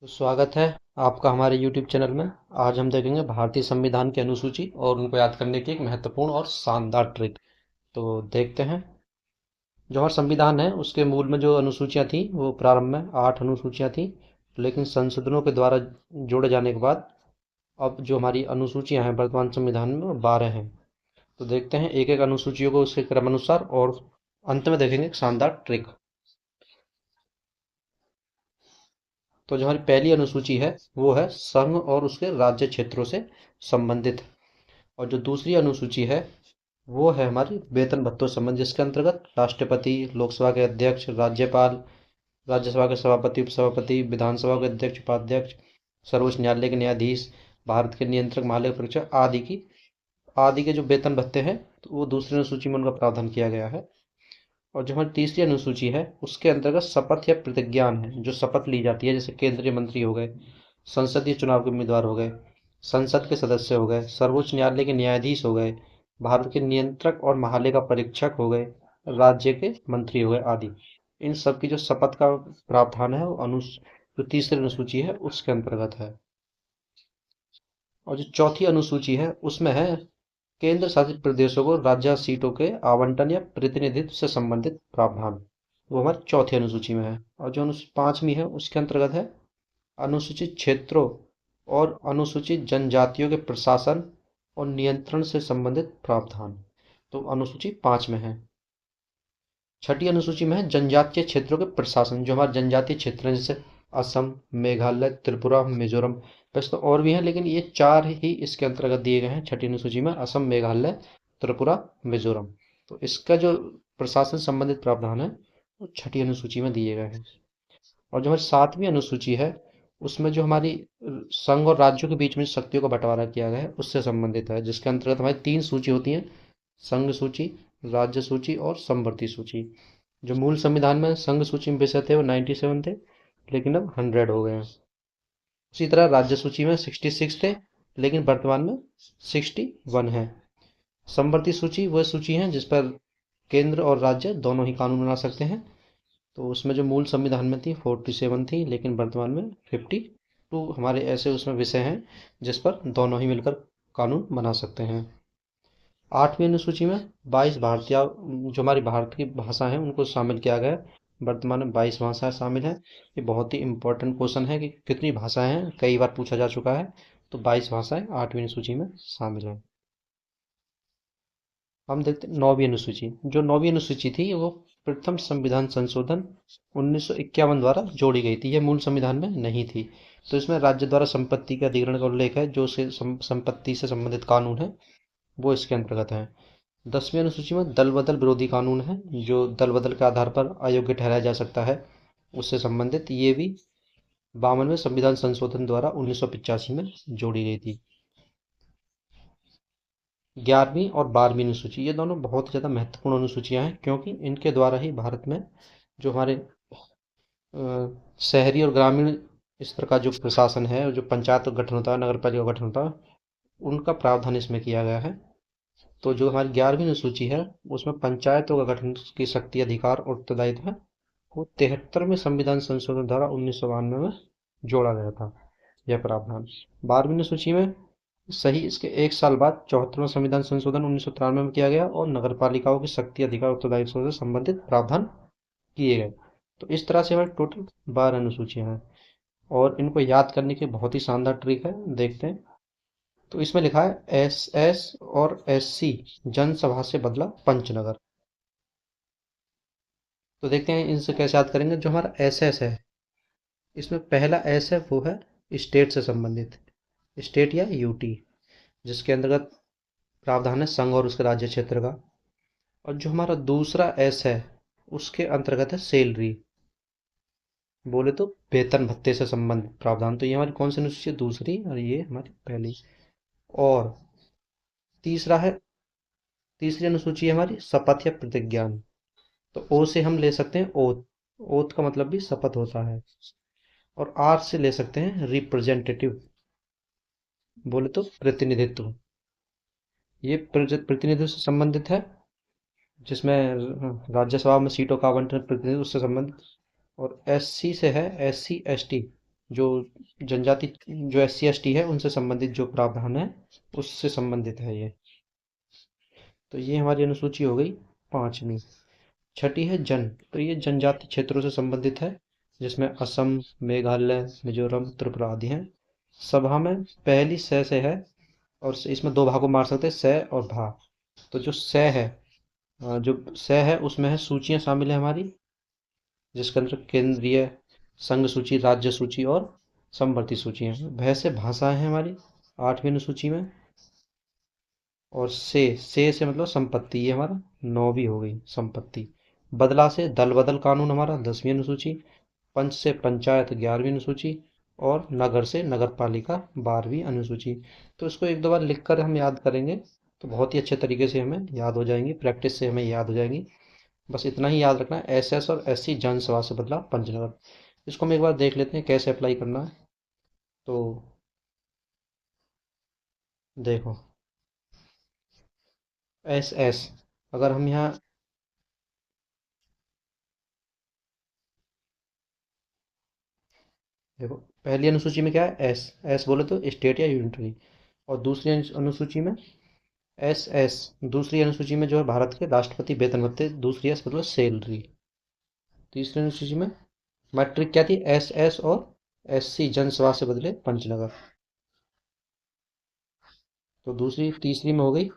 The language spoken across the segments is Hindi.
तो स्वागत है आपका हमारे YouTube चैनल में। आज हम देखेंगे भारतीय संविधान की अनुसूची और उनको याद करने की एक महत्वपूर्ण और शानदार ट्रिक। तो देखते हैं। जो हमारा संविधान है उसके मूल में जो अनुसूचियां थी वो प्रारंभ में 8 अनुसूचियां थी, लेकिन संशोधनों के द्वारा जोड़े जाने के बाद अब जो हमारी अनुसूचियां हैं वर्तमान संविधान में वो 12 हैं। तो देखते हैं एक एक अनुसूचियों को उसके क्रमानुसार, और अंत में देखेंगे एक शानदार ट्रिक। तो जो हमारी पहली अनुसूची है वो है संघ और उसके राज्य क्षेत्रों से संबंधित। और जो दूसरी अनुसूची है वो है हमारी वेतन भत्तों से संबंधित, जिसके अंतर्गत राष्ट्रपति, लोकसभा के अध्यक्ष, राज्यपाल, राज्यसभा के सभापति, उपसभापति, विधानसभा के अध्यक्ष, उपाध्यक्ष, सर्वोच्च न्यायालय के न्यायाधीश, भारत के नियंत्रक, महालेखा परीक्षक आदि के जो वेतन भत्ते हैं, तो वो दूसरी अनुसूची में उनका प्रावधान किया गया है। और जो हमारी तीसरी अनुसूची है उसके अंतर्गत शपथ या प्रतिज्ञान है, जो शपथ ली जाती है, जैसे केंद्रीय मंत्री हो गए, संसदीय चुनाव के उम्मीदवार हो गए, संसद के सदस्य हो गए, सर्वोच्च न्यायालय के न्यायाधीश हो गए, भारत के नियंत्रक और महालेखा परीक्षक हो गए, राज्य के मंत्री हो गए आदि। इन सब की जो शपथ का प्रावधान है वो जो तीसरी अनुसूची है उसके अंतर्गत है। और जो चौथी अनुसूची है उसमें है केंद्र शासित प्रदेशों को राज्य सीटों के आवंटन या प्रतिनिधित्व से संबंधित प्रावधान, वो हमारी चौथी अनुसूची में है। और जो अनुसूची पांचवी है उसके अंतर्गत है अनुसूचित क्षेत्रों और अनुसूचित जनजातियों के प्रशासन और नियंत्रण से संबंधित प्रावधान, तो अनुसूची 5 में है। छठी अनुसूची में है जनजातीय क्षेत्रों के प्रशासन, जो हमारे जनजातीय क्षेत्र हैं, जैसे असम, मेघालय, त्रिपुरा, मिजोरम। वैसे तो और भी हैं, लेकिन ये चार ही इसके अंतर्गत दिए गए हैं छठी अनुसूची में: असम, मेघालय, त्रिपुरा, मिजोरम। तो इसका जो प्रशासन संबंधित प्रावधान है वो छठी अनुसूची में दिए गए हैं। और जो हमारी सातवीं अनुसूची है उसमें जो हमारी संघ और राज्यों के बीच में शक्तियों का बंटवारा किया गया है उससे संबंधित है, जिसके अंतर्गत हमारी 3 सूची होती हैं: संघ सूची, राज्य सूची और समवर्ती सूची। जो मूल संविधान में संघ सूची में विषय थे वो 97 थे, लेकिन अब 100 हो गए हैं। उसी तरह राज्य सूची में 66 थे, लेकिन वर्तमान में 61 है। समवर्ती सूची वह सूची है जिस पर केंद्र और राज्य दोनों ही कानून बना सकते हैं। तो उसमें जो मूल संविधान में थी 47 थी, लेकिन वर्तमान में 52 हमारे ऐसे उसमें विषय हैं जिस पर दोनों ही मिलकर कानून बना सकते हैं। आठवीं अनुसूची में 22 भारतीय जो हमारी भारत की भाषा हैं उनको शामिल किया गया है। वर्तमान में 22 भाषाएं शामिल हैं। ये बहुत ही इंपॉर्टेंट क्वेश्चन है कि कितनी भाषाएं हैं, कई बार पूछा जा चुका है। तो 22 भाषाएं आठवीं अनुसूची में शामिल हैं। हम देखते हैं नौवीं अनुसूची। जो नौवीं अनुसूची थी वो प्रथम संविधान संशोधन 1951 द्वारा जोड़ी गई थी, यह मूल संविधान में नहीं थी। तो इसमें राज्य द्वारा संपत्ति के अधिग्रहण का उल्लेख है, जो संपत्ति से संबंधित कानून है वो इसके अंतर्गत है। 10वीं अनुसूची में दल बदल विरोधी कानून है, जो दल बदल के आधार पर अयोग्य ठहराया जा सकता है उससे संबंधित, ये भी 52वें संविधान संशोधन द्वारा 1985 में जोड़ी गई थी। 11वीं और 12वीं अनुसूची, ये दोनों बहुत ज़्यादा महत्वपूर्ण अनुसूचियां हैं, क्योंकि इनके द्वारा ही भारत में जो हमारे शहरी और ग्रामीण स्तर का जो प्रशासन है, जो पंचायत का गठन होता है, नगर पालिका का गठन होता है, उनका प्रावधान इसमें किया गया है। तो जो हमारी 11वीं अनुसूची है उसमें पंचायतों का गठन की शक्ति, अधिकार और उत्तरदायित्व है वो 73वें संविधान संशोधन धारा 1992 में जोड़ा गया था, यह प्रावधान। 12वीं अनुसूची में सही इसके एक साल बाद 74वां संविधान संशोधन 1993 में किया गया और नगर पालिकाओं की शक्ति, अधिकार और उत्तरदायित्व से संबंधित प्रावधान किए गए। तो इस तरह से हमारे टोटल 12 अनुसूचियां हैं, और इनको याद करने की बहुत ही शानदार ट्रिक है, देखते हैं। तो इसमें लिखा है SS और SC जनसभा से बदला पंचनगर। तो देखते हैं इनसे कैसे याद करेंगे। जो हमारा SS है इसमें पहला S है वो है स्टेट से संबंधित, स्टेट या यूटी, जिसके अंतर्गत प्रावधान है संघ और उसके राज्य क्षेत्र का। और जो हमारा दूसरा S है उसके अंतर्गत है सैलरी, बोले तो वेतन भत्ते से संबंधित प्रावधान। तो ये हमारी कौन सी अनुसूची है? दूसरी, और ये हमारी पहली। और तीसरा है, तीसरी अनुसूची है हमारी शपथ या प्रतिज्ञान। तो ओ से हम ले सकते हैं ओथ, ओथ का मतलब भी शपथ होता है। और आर से ले सकते हैं रिप्रेजेंटेटिव, बोले तो प्रतिनिधित्व। ये प्रतिनिधित्व से संबंधित है, जिसमें राज्यसभा में सीटों का आवंटन प्रतिनिधित्व से संबंधित। और SC से है SC ST, जो जनजाति, जो SC ST है उनसे संबंधित जो प्रावधान है उससे संबंधित है ये। तो ये हमारी अनुसूची हो गई पांचवी। छठी है जन, तो ये जनजाति क्षेत्रों से संबंधित है, जिसमें असम, मेघालय, मिजोरम, त्रिपुरा आदि हैं। सभा में पहली से है, और इसमें दो भागों में मार सकते हैं, से और भा। तो जो से है, जो से है उसमें है सूचियां शामिल है हमारी, जिसके अंदर केंद्रीय, संघ सूची, राज्य सूची और समवर्ती सूची है। भय से भाषाएं हैं हमारी आठवीं अनुसूची में। और से मतलब संपत्ति, ये हमारा नौवीं हो गई संपत्ति। बदला से दल बदल कानून हमारा 10वीं अनुसूची। पंच से पंचायत 11वीं अनुसूची। और नगर से नगर पालिका 12वीं अनुसूची। तो इसको एक दो बार लिख कर हम याद करेंगे तो बहुत ही अच्छे तरीके से हमें याद हो जाएंगी, प्रैक्टिस से हमें याद हो जाएंगी। बस इतना ही याद रखना है, SS और SC जनसभा से बदला पंचनगर। इसको हम एक बार देख लेते हैं कैसे अप्लाई करना है। तो देखो, SS, अगर हम यहाँ देखो, पहली अनुसूची में क्या है, एस एस बोले तो स्टेट या यूनिटरी। और दूसरी अनुसूची में SS, दूसरी अनुसूची में जो है भारत के राष्ट्रपति वेतन भत्ते, दूसरी एस मतलब सैलरी। तीसरी अनुसूची में मैट्रिक क्या थी, SS और SC जनसभा से बदले पंचनगर। तो दूसरी तीसरी में हो गई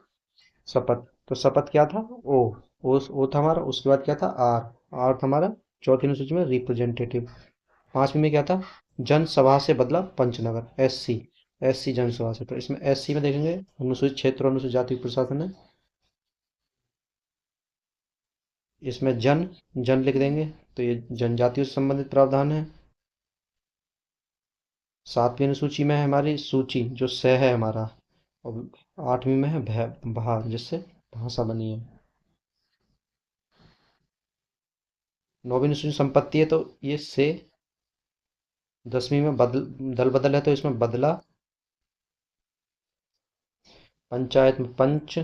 शपथ। तो शपथ क्या था, ओ था हमारा। उसके बाद क्या था, आर था हमारा चौथी अनुसूची में रिप्रेजेंटेटिव। पांचवी में क्या था, जनसभा से बदला पंचनगर, SC जनसभा से। तो इसमें SC में देखेंगे अनुसूचित क्षेत्र और अनुसूचित जाति प्रशासन है। इसमें जन लिख देंगे, तो ये जनजातियों से संबंधित प्रावधान है। सातवीं अनुसूची में है हमारी सूची, जो स है हमारा। और आठवीं में है भा, जिससे भाषा बनी है। नौवीं अनुसूची संपत्ति है, तो ये से। 10वीं में दल बदल है, तो इसमें बदला। पंचायत में पंच,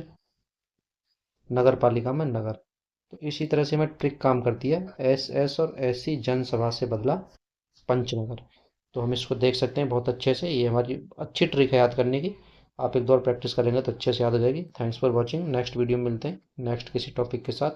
नगर पालिका में नगर। तो इसी तरह से हमें ट्रिक काम करती है, SS और SC जनसभा से बदला पंचनगर। तो हम इसको देख सकते हैं बहुत अच्छे से, ये हमारी अच्छी ट्रिक है याद करने की। आप एक दो बार प्रैक्टिस करेंगे तो अच्छे से याद हो जाएगी। Thanks for watching. Next video में मिलते हैं नेक्स्ट किसी टॉपिक के साथ।